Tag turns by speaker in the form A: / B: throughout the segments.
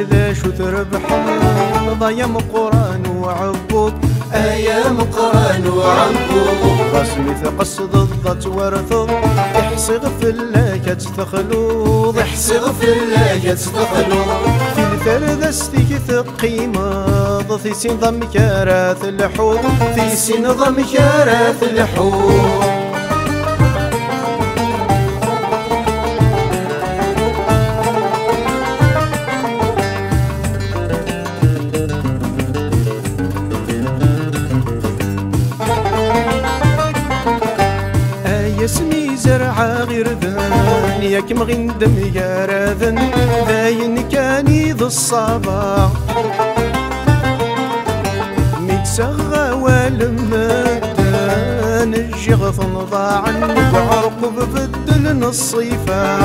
A: ذا شو تربح ضيم قران وعبود
B: ايام قران وعبود
A: رسمي تقصد الضت ورثض احصي غفل كتستخلوض
B: احصي غفل كتستخلوض
A: في الفرد استيك ثقيمة في سين ضم كارث الحوض
B: في سين ضم كارث الحوض
A: يسمي زرعة غير ذان ياك مغندم يا راذن باين كاني ذو الصباح متسغى والمدان الجغث نضاع بعرق ببدل الصيفة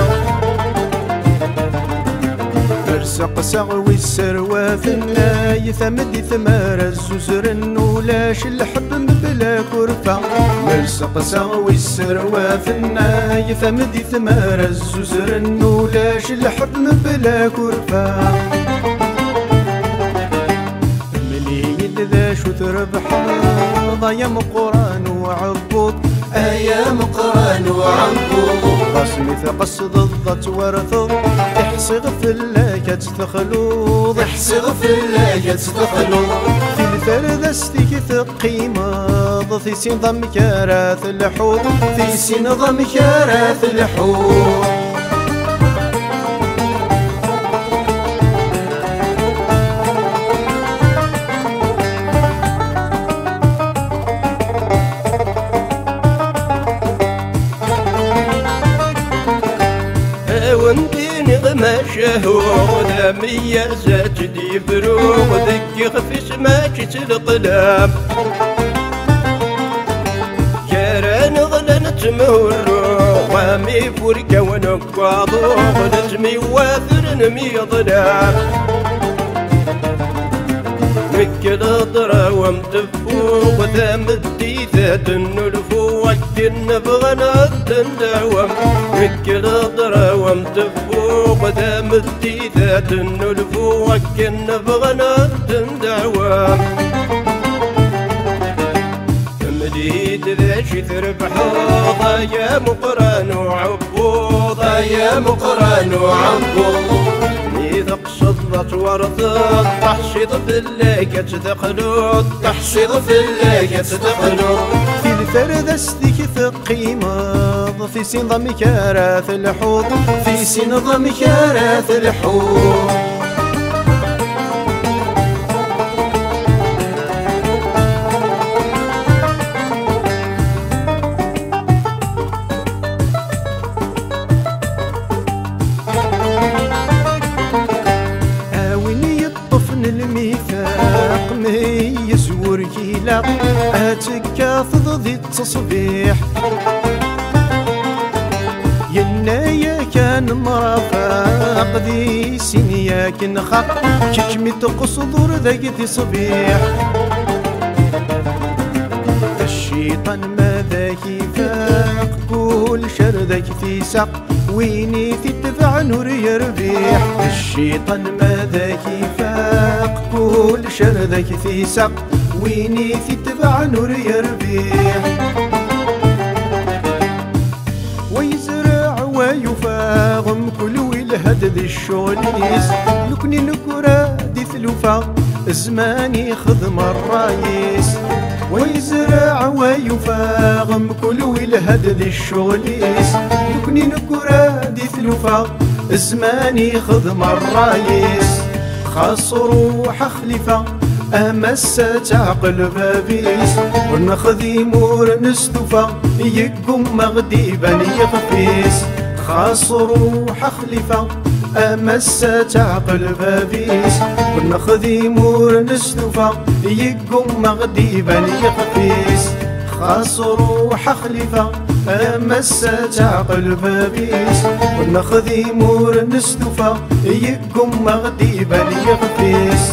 A: فرسق سغوي السرواث الناي ثمدي ثمار الززر ولاش الحب بلا كرفة مرسق سغوي السرواث الناي ثمدي ثمار الززر ولاش الحب بلا كرفة مليين ذا شو تربح ضيم قران وعبود
B: ايام قران وعبود
A: رسمي تقصد الضت ورثض احصي غفل كتستخلوض
B: احصي غفل كتستخلوض
A: في الفرد استيك ثقيمة في سين ضم كارث الحوض
B: في سين ضم كارث الحوض
C: ما شهود مية زاتدي بروغ ذكي خفيس ما كتل قلام كاران غلن تمهر وامي فرقة ونقاضو نتمي واثر نمي ظلام مكل ضرا ومتفوق ثامدي ذات النلفو وكن نبغى الدعوة مكل ضرا ومتفوق ثامدي ذات النلفو وكن نبغى الدعوة مديد ذا شي تربحو يا مقران وعبود
B: يا مقران وعبود
C: تقصد ورثض تحصيد في الليكة تدخلوض
B: تحصيد في الليكة تدخلوض
A: في الفرد استيك ثقيمة في سين ضم كارث الحوض
B: في سين ضم كارث الحوض
A: الميثاق ميز وركيلة أتكاثض ذي التصبيح ينايا كان مرافق ذي سنيا كنخق كيكمي تقصدر ذاك تصبيح الشيطان ما ذاك يفاق كل شر ذاك في سق ويني تدفع نور يربيح الشيطان ما ذاك يفاق كل شر ذاك في سق ويني تدفع نور يربيح ويزرع ويفاغم كل ولهد ذي الشغليس لكني نكرا دي ثلوفا زماني خدم الرايس ويزرع ويفاغم كل ولهد ذي الشغليس لكني نكرا دي ثلوفا زماني خدم الرايس خاص روح خليفة أمس تعقل بابيس ونخذي مور نستوفا يقوم مغديبا يخفيس خاص روح خليفة أمس تعقل بابيس ونخذي مور نستوفى يقوم مغديبا يخفيس خاص روح خليفة أمس تعقل بابيس ونخذي مور نستوفى يقوم مغديبا يخفيس